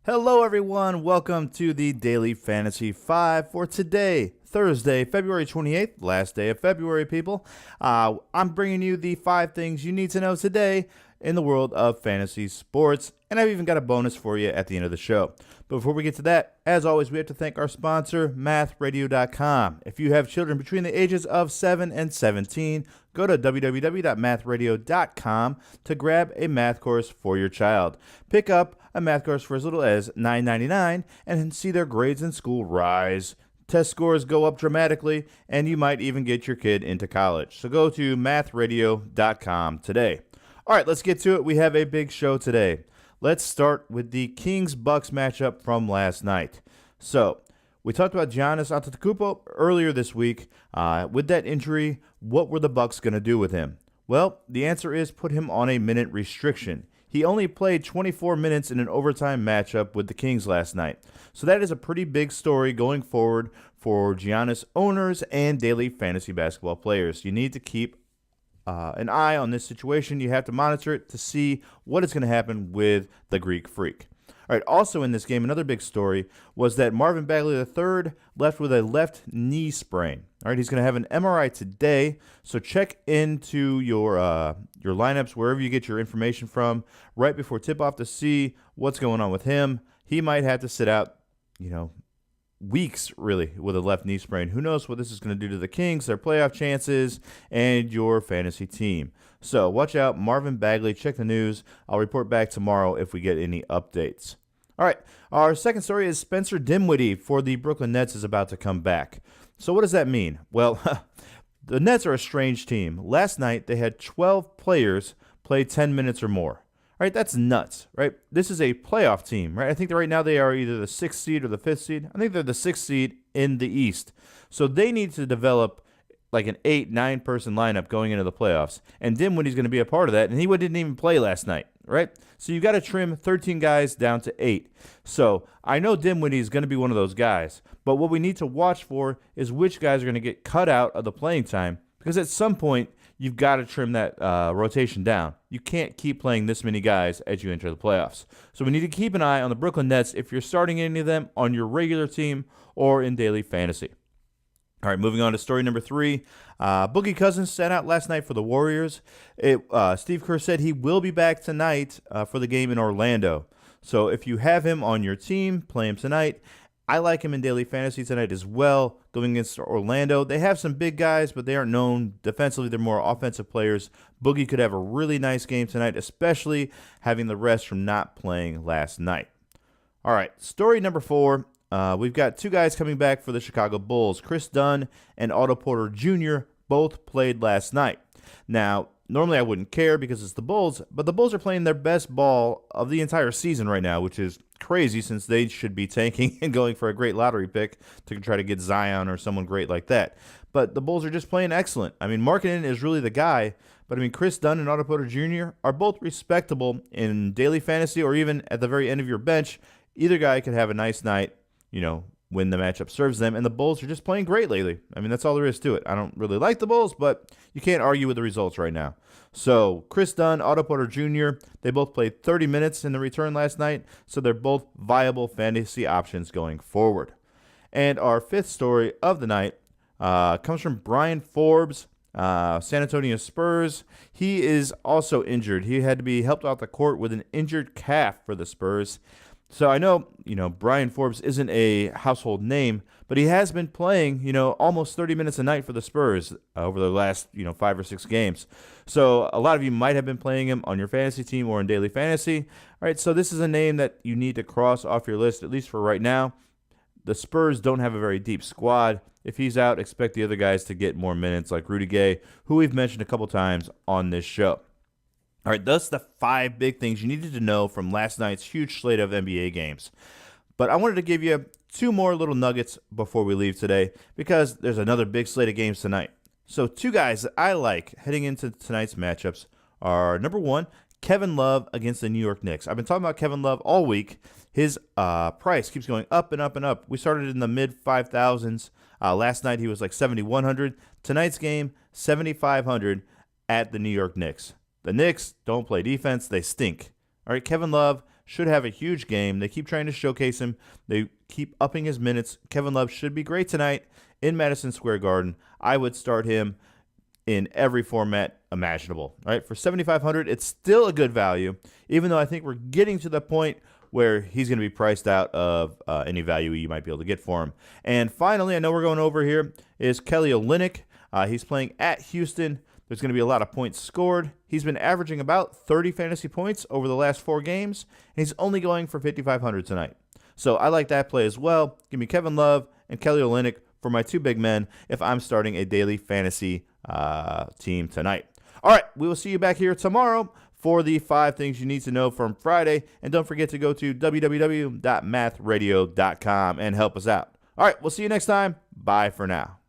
Hello, everyone. Welcome to the Daily Fantasy 5 for today, Thursday, February 28th, last day of February, people. I'm bringing you the 5 things you need to know today in the world of fantasy sports, and I've even got a bonus for you at the end of the show. But before we get to that, as always, we have to thank our sponsor, mathradio.com. If you have children between the ages of 7 and 17, go to www.mathradio.com to grab a math course for your child. Pick up a math course for as little as $9.99 and see their grades in school rise. Test scores go up dramatically, and you might even get your kid into college. So go to mathradio.com today. All right, let's get to it. We have a big show today. Let's start with the Kings-Bucks matchup from last night. So we talked about Giannis Antetokounmpo earlier this week. With that injury, what were the Bucks going to do with him? Well, the answer is put him on a minute restriction. He only played 24 minutes in an overtime matchup with the Kings last night. So that is a pretty big story going forward for Giannis owners and daily fantasy basketball players. You need to keep an eye on this situation. You have to monitor it to see what is going to happen with the Greek Freak. All right, also in this game, another big story was that Marvin Bagley III left with a left knee sprain. All right, he's going to have an MRI today, so check into your lineups wherever you get your information from right before tip-off to see what's going on with him. He might have to sit out, weeks, really, with a left knee sprain. Who knows what this is going to do to the Kings, their playoff chances, and your fantasy team. So watch out, Marvin Bagley. Check the news. I'll report back tomorrow if we get any updates. All right, our second story is Spencer Dinwiddie for the Brooklyn Nets is about to come back. So what does that mean? Well, the Nets are a strange team. Last night, they had 12 players play 10 minutes or more. All right, that's nuts, right? This is a playoff team, right? I think that right now they are either the 6th seed or the 5th seed. I think they're the 6th seed in the East. So they need to develop like an 8-9 person lineup going into the playoffs. And Dinwiddie's going to be a part of that, and he didn't even play last night, right? So you got to trim 13 guys down to 8. So I know Dinwiddie is going to be one of those guys, but what we need to watch for is which guys are going to get cut out of the playing time, because at some point you've got to trim that rotation down. You can't keep playing this many guys as you enter the playoffs. So we need to keep an eye on the Brooklyn Nets if you're starting any of them on your regular team or in daily fantasy. All right, moving on to story number 3. Boogie Cousins sat out last night for the Warriors. Steve Kerr said he will be back tonight for the game in Orlando. So if you have him on your team, play him tonight. I like him in daily fantasy tonight as well, going against Orlando. They have some big guys, but they aren't known defensively. They're more offensive players. Boogie could have a really nice game tonight, especially having the rest from not playing last night. All right, story number 4. We've got 2 guys coming back for the Chicago Bulls. Chris Dunn and Otto Porter Jr. both played last night. Now, normally I wouldn't care because it's the Bulls, but the Bulls are playing their best ball of the entire season right now, which is crazy since they should be tanking and going for a great lottery pick to try to get Zion or someone great like that. But the Bulls are just playing excellent. I mean, Markkanen is really the guy, but I mean, Chris Dunn and Otto Porter Jr. are both respectable in daily fantasy or even at the very end of your bench. Either guy could have a nice night, when the matchup serves them, and the Bulls are just playing great lately. I mean, that's all there is to it. I don't really like the Bulls, but you can't argue with the results right now. So Chris Dunn, Otto Porter Jr., they both played 30 minutes in the return last night, so they're both viable fantasy options going forward. And our 5th story of the night comes from Brian Forbes, San Antonio Spurs. He is also injured. He had to be helped off the court with an injured calf for the Spurs. So I know, Brian Forbes isn't a household name, but he has been playing, almost 30 minutes a night for the Spurs over the last, 5 or 6 games. So a lot of you might have been playing him on your fantasy team or in daily fantasy. All right, so this is a name that you need to cross off your list, at least for right now. The Spurs don't have a very deep squad. If he's out, expect the other guys to get more minutes, like Rudy Gay, who we've mentioned a couple times on this show. All right, that's the 5 big things you needed to know from last night's huge slate of NBA games. But I wanted to give you 2 more little nuggets before we leave today because there's another big slate of games tonight. So 2 guys that I like heading into tonight's matchups are, number 1, Kevin Love against the New York Knicks. I've been talking about Kevin Love all week. His price keeps going up and up and up. We started in the mid-5,000s. Last night he was like 7,100. Tonight's game, 7,500 at the New York Knicks. The Knicks don't play defense. They stink. All right, Kevin Love should have a huge game. They keep trying to showcase him. They keep upping his minutes. Kevin Love should be great tonight in Madison Square Garden. I would start him in every format imaginable. All right, for $7,500, it's still a good value, even though I think we're getting to the point where he's going to be priced out of any value you might be able to get for him. And finally, I know we're going over here, is Kelly Olynyk. He's playing at Houston. There's going to be a lot of points scored. He's been averaging about 30 fantasy points over the last 4 games, and he's only going for $5,500 tonight. So I like that play as well. Give me Kevin Love and Kelly Olynyk for my 2 big men if I'm starting a daily fantasy team tonight. All right, we will see you back here tomorrow for the 5 things you need to know from Friday. And don't forget to go to www.mathradio.com and help us out. All right, we'll see you next time. Bye for now.